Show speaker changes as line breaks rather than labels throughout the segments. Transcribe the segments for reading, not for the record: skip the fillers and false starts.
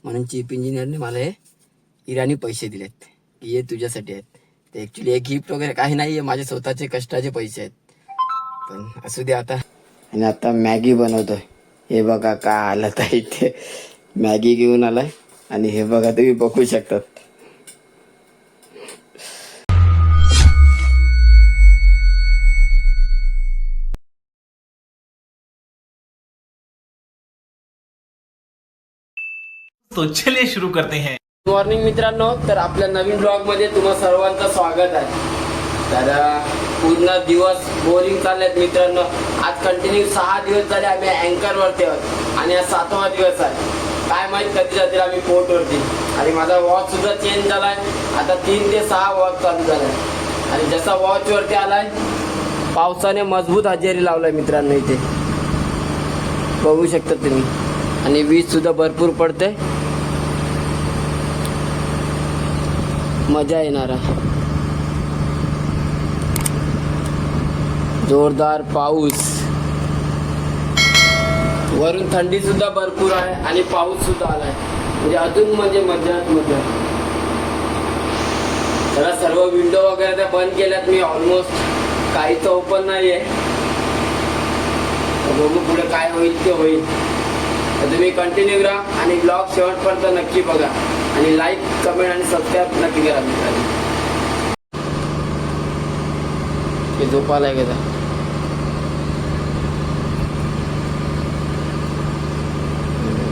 म्हणून चीफ इंजिनियरने मला हे इराणी पैसे दिलेत की हे तुझ्यासाठी आहेत. ते ॲक्च्युली एक गिफ्ट वगैरे काही नाही आहे, माझे स्वतःचे कष्टाचे पैसे आहेत. पण असू दे आता. आणि आता मॅगी बनवतोय. हे बघा काय हालत आहे इथे. मॅगी घेऊन आलाय आणि हे बघा तुम्ही बघू शकतात.
तो चलिए शुरू करते हैं.
गुड मॉर्निंग मित्रांनो. तर आपल्या नवीन ब्लॉग मध्ये तुम्हा सर्वांचं स्वागत आहे. तर पूर्ण दिवस बोरिंग चाललेत मित्रांनो. आज कंटिन्यू 6 दिवस झाले आम्ही अँकर वरती आहोत आणि आज 7वा दिवस आहे. काय माहित कधी जातील आम्ही पोर्ट वरती. आणि माझा वॉच सुद्धा चेंज झालाय. आता 3 ते 6 वॉच चालू झालाय. आणि जसा वॉच वरती आलाय पावसाने मजबूत हजेरी लावलाय मित्रांनो. इथे बघू शकता तुम्ही. आणि वीज सुद्धा भरपूर पडते. मजा येणारा जोरदार पाऊस. वरून थंडी सुद्धा भरपूर आहे आणि पाऊस सुद्धा आलाय. म्हणजे अजून म्हणजे मजाच मजा. जरा सर्व विंडो वगैरे त्या बंद केल्यात मी ऑलमोस्ट. काही तर ओपन नाहीये. बघू पुढे काय होईल ते होईल. तर तुम्ही कंटिन्यू राहा आणि ब्लॉग शेवटपर्यंत नक्की बघा आणि लाईक कमेंट आणि सबस्क्राईब नक्की करा मित्रांनो. हे झोपायला आहे का?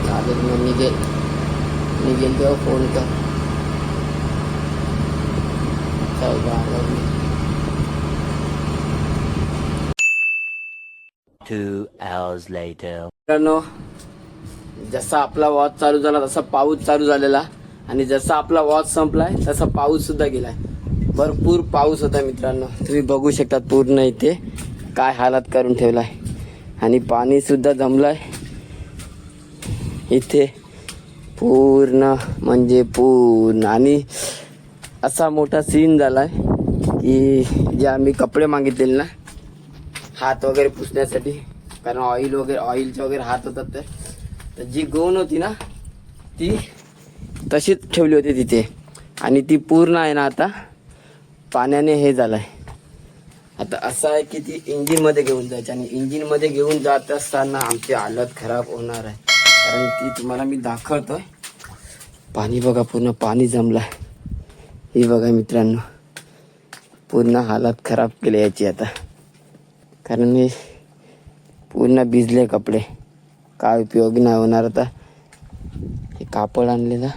चालेल मग निघेल तेव्हा फोन कर. चल बा.
2 hours later.
मित्रांनो जसा आपला वॉच चालू झाला तसा पाऊस चालू झालेला आणि जसा आपला वॉच संपलाय तसा पाऊस सुद्धा गेलाय. भरपूर पाऊस होता मित्रांनो. तुम्ही बघू शकता पूर्ण इथे काय हालत करून ठेवलाय. आणि पाणी सुद्धा जमलंय इथे पूर्ण म्हणजे पूर्ण. आणि असा मोठा सीन झालाय की जे आम्ही कपडे मागितलेले ना हात वगैरे पुसण्यासाठी, कारण ऑइलचे वगैरे हात होतात, तर जी गोण होती ना ती तशीच ठेवली होती तिथे. आणि ती पूर्ण आहे ना आता पाण्याने हे झालंय. आता असं आहे की ती इंजिनमध्ये घेऊन जायची आणि इंजिनमध्ये घेऊन जात असताना आमची हालत खराब होणार आहे. कारण ती तुम्हाला मी दाखवतोय. पाणी बघा पूर्ण पाणी जमलं. ही बघा मित्रांनो पूर्ण हालत खराब केली याची आता. कारण हे पूर्ण भिजले कपडे. काय उपयोग नाही होणार आता. हे कापड आणलेलं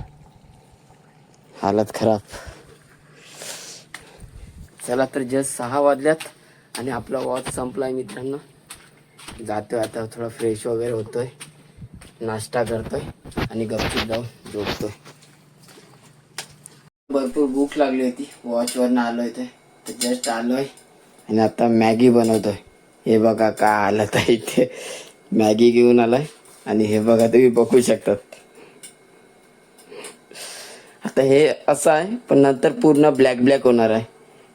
हालत खराब. चला तर जस्ट 6 वाजल्यात आणि आपला वॉच संपलाय मित्रांनो. जातोय आता थोडा फ्रेश वगैरे होतोय, नाश्ता करतोय आणि गपचूप जाऊन झोपतोय. भरपूर भूक लागली होती. वॉचवरनं आलोय ते तर जस्ट आलोय आणि आता मॅगी बनवतोय. हे बघा काय हालत आहे इथे. मॅगी घेऊन आलाय आणि हे बघा तुम्ही बघू शकतात. आता हे असं आहे पण नंतर पूर्ण ब्लॅक होणार आहे.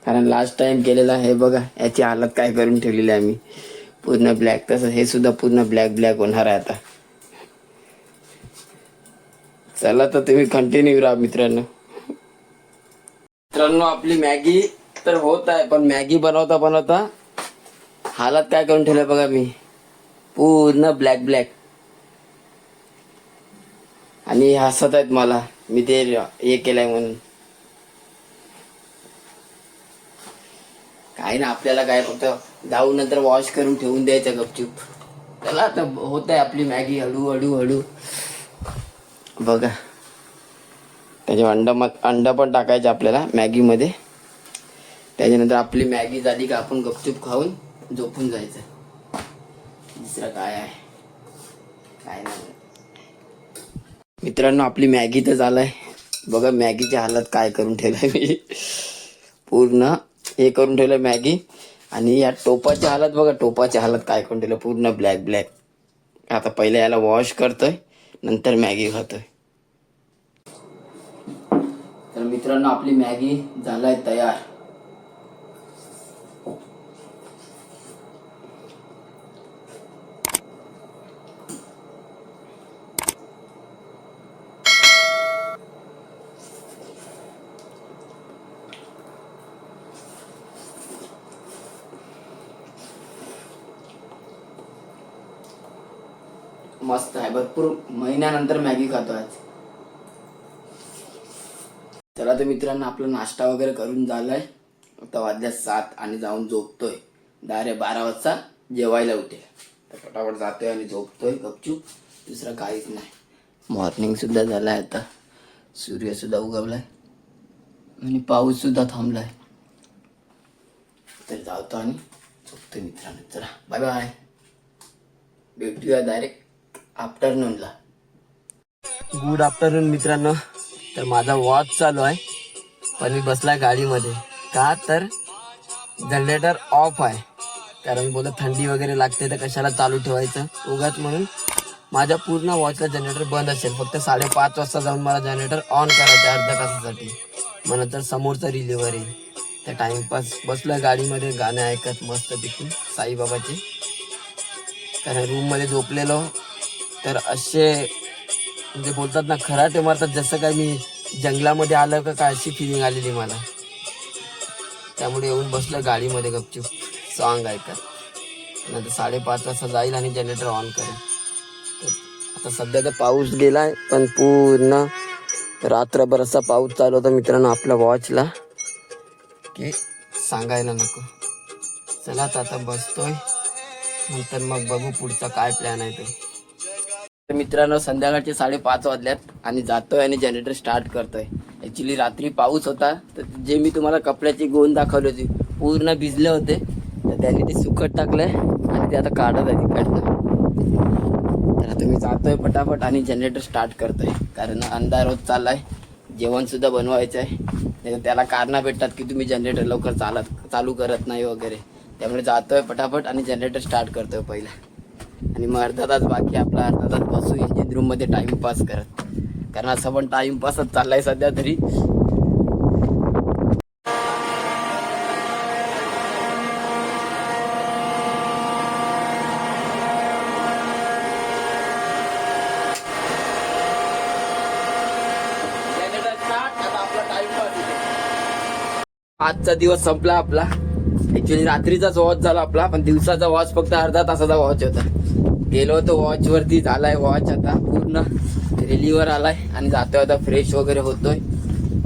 कारण लास्ट टाइम केलेला हे बघा याची हालत काय करून ठेवलेली आहे आम्ही. पूर्ण ब्लॅक. तसं हे सुद्धा पूर्ण ब्लॅक होणार आहे आता. चला तर तुम्ही कंटिन्यू राहा मित्रांनो. आपली मॅगी तर होत आहे पण मॅगी बनवता हालत काय करून ठेवलं बघा मी. पूर्ण ब्लॅक. आणि हसत आहेत मला मी ते हे केलंय म्हणून. काय ना आपल्याला काय फक्त जाऊन नंतर वॉश करून ठेवून द्यायचं गपचूप. चला आता होत आहे आपली मॅगी हळू. बघा त्याचे अंडा पण टाकायचं आपल्याला मॅगीमध्ये. त्याच्यानंतर आपली मॅगी झाली का आपण गपचूप खाऊन झोपून जायचं. दुसरं काय आहे काय नाही मित्रांनो. आपली मॅगी तर झालंय बघा. मॅगीची हालत काय करून ठेवलंय मी. पूर्ण हे करून ठेवलं मॅगी. आणि या टोपाची हालत बघा. टोपाची हालत काय करून ठेवलं पूर्ण ब्लॅक. आता पहिले याला वॉश करतोय नंतर मॅगी खातोय. तर मित्रांनो आपली मॅगी झालाय तयार. मस्त आहे. भरपूर महिन्यानंतर मॅगी खातो आज. चला तर मित्रांनो, आपला नाश्ता वगैरे करून झालाय. आता वाजल्या 7 आणि जाऊन झोपतोय. 12 वाजता जेवायला उठेल. तर फटाफट जातोय आणि झोपतोय गपचूप. दुसरं काहीच नाही. मॉर्निंग सुद्धा झालाय. आता सूर्य सुद्धा उगवलाय आणि पाऊस सुद्धा थांबलाय. तर जातो आणि झोपतोय मित्रांनो. चला बाय बाय. भेटूया डायरेक्ट आफ्टरनूनला. गुड आफ्टरनून मित्रांनो. तर माझा वॉच चालू आहे पण मी बसलाय गाडीमध्ये. का तर जनरेटर ऑफ आहे. कारण बोलत थंडी वगैरे लागते तर कशाला चालू ठेवायचं उगाच, म्हणून माझ्या पूर्ण वॉचला जनरेटर बंद असेल. फक्त 5:30 वाजता जाऊन मला जनरेटर ऑन करायचं अर्ध्या तासासाठी. मग नंतर समोरचा रिलीवर येईल. त्या टाइमपास बसलोय गाडीमध्ये गाणे ऐकत मस्त पैकी साईबाबाचे. कारण रूममध्ये झोपलेलो तर असे म्हणजे बोलतात ना, खराटे मारतात जसं काय मी जंगलामध्ये आलं का काय अशी फिलिंग आलेली मला. त्यामुळे येऊन बसलं गाडीमध्ये गपचूप सॉन्ग ऐकत. नंतर 5:30 वाजता जाईल आणि जनरेटर ऑन करेल. आता सध्या तर पाऊस गेलाय पण पूर्ण रात्रभर असा पाऊस चालू होता मित्रांनो आपल्या वॉचला की सांगायला नको. चला आता बसतोय, नंतर मग बघू पुढचा काय प्लॅन आहे तो. मित्रांनो संध्याकाळचे 5:30 वाजल्यात आणि जातोय आणि जनरेटर स्टार्ट करतोय. ॲक्च्युली रात्री पाऊस होता तर जे मी तुम्हाला कपड्याची गोंद दाखवली होती पूर्ण भिजले होते, तर त्यांनी ते सुकट टाकलंय आणि ते आता काढत आहे तिकडनं. तर आता मी जातोय पटापट आणि जनरेटर स्टार्ट करतोय. कारण अंधार होत चाललाय. जेवणसुद्धा बनवायचं आहे. नाही त्याला कारणं भेटतात की तुम्ही जनरेटर लवकर चालू करत नाही वगैरे. त्यामुळे जातोय पटापट आणि जनरेटर स्टार्ट करतोय पहिला. आणि मग अर्धा तास बाकी आपला, अर्धा तास बसू इंजिन रूममध्ये टाईमपास करत. कारण असं पण टाईमपासच चाललाय सध्या तरी. आजचा दिवस संपला आपला. ऍक्च्युली रात्रीचाच वॉच झाला आपला, पण दिवसाचा वॉच फक्त अर्धा तासाचा वॉच होता. गेलो होतो वॉच वरती, झालाय वॉच आता पूर्ण रिलीवर आलाय आणि जातोय आता फ्रेश वगैरे होतोय.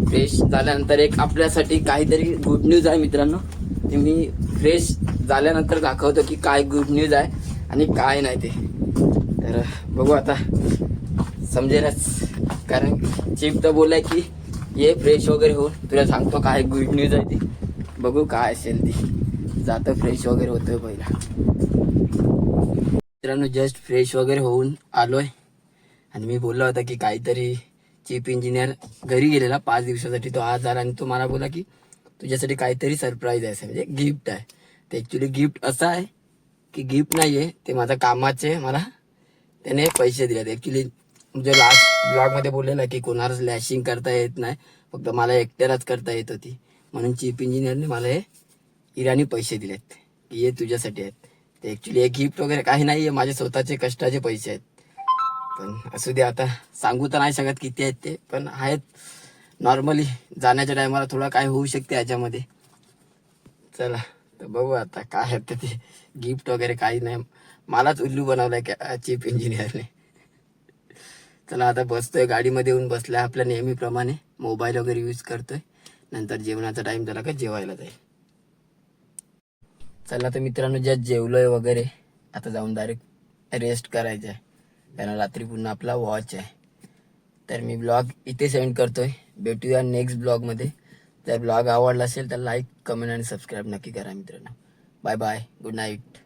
फ्रेश झाल्यानंतर एक आपल्यासाठी काहीतरी गुड न्यूज आहे मित्रांनो. मी फ्रेश झाल्यानंतर दाखवतो की काय गुड न्यूज आहे आणि काय नाही ते. तर बघू आता समजेलच. कारण चीफ तर बोललाय की ये फ्रेश वगैरे होऊन तुला सांगतो काय गुड न्यूज आहे ती. बघू काय असेल ती. जातो फ्रेश वगैरे होतोय पहिला. मित्रांनो जस्ट फ्रेश वगैरे होऊन आलोय आणि मी बोललो होता की काहीतरी चीफ इंजिनियर घरी गेलेला 5 दिवसासाठी. तो आज आला आणि तो मला बोला की तुझ्यासाठी काहीतरी सरप्राईज आहे, म्हणजे गिफ्ट आहे. ते ॲक्च्युली गिफ्ट असं आहे की गिफ्ट नाही आहे ते, माझ्या कामाचे मला त्याने पैसे दिलेत. ॲक्च्युली म्हणजे लास्ट ब्लॉगमध्ये बोललेलं की कोणालाच लॅशिंग करता येत नाही, फक्त मला एकट्यालाच करता येत होती. म्हणून चीफ इंजिनियरने मला हे इराणी पैसे दिलेत की हे तुझ्यासाठी आहेत. ते ॲक्च्युली हे गिफ्ट वगैरे काही नाही आहे, माझे स्वतःचे कष्टाचे पैसे आहेत. पण असू दे, आता सांगू तर नाही शकत किती आहेत ते, पण आहेत. नॉर्मली जाण्याच्या टायमाला थोडं काय होऊ शकते ह्याच्यामध्ये. चला तर बघू आता काय आहे ते. गिफ्ट वगैरे काही नाही, मलाच उल्लू बनवलाय का चीफ इंजिनियरने. चला आता बसतोय गाडीमध्ये येऊन बसलाय आपल्या नेहमीप्रमाणे. मोबाईल वगैरे यूज करतोय. नंतर जेवणाचा टाइम झाला का जेवायला जाईल. चला तर मित्रांनो ज्या जेवलोय वगैरे आता जाऊन डायरेक्ट रेस्ट करायचं आहे. कारण रात्री पुन्हा आपला वॉच आहे. तर मी ब्लॉग इथे सेंड करतोय. भेटूया नेक्स्ट ब्लॉगमध्ये. जर ब्लॉग आवडला असेल तर लाईक, कमेंट आणि सबस्क्राईब नक्की करा मित्रांनो. Bye bye, good night.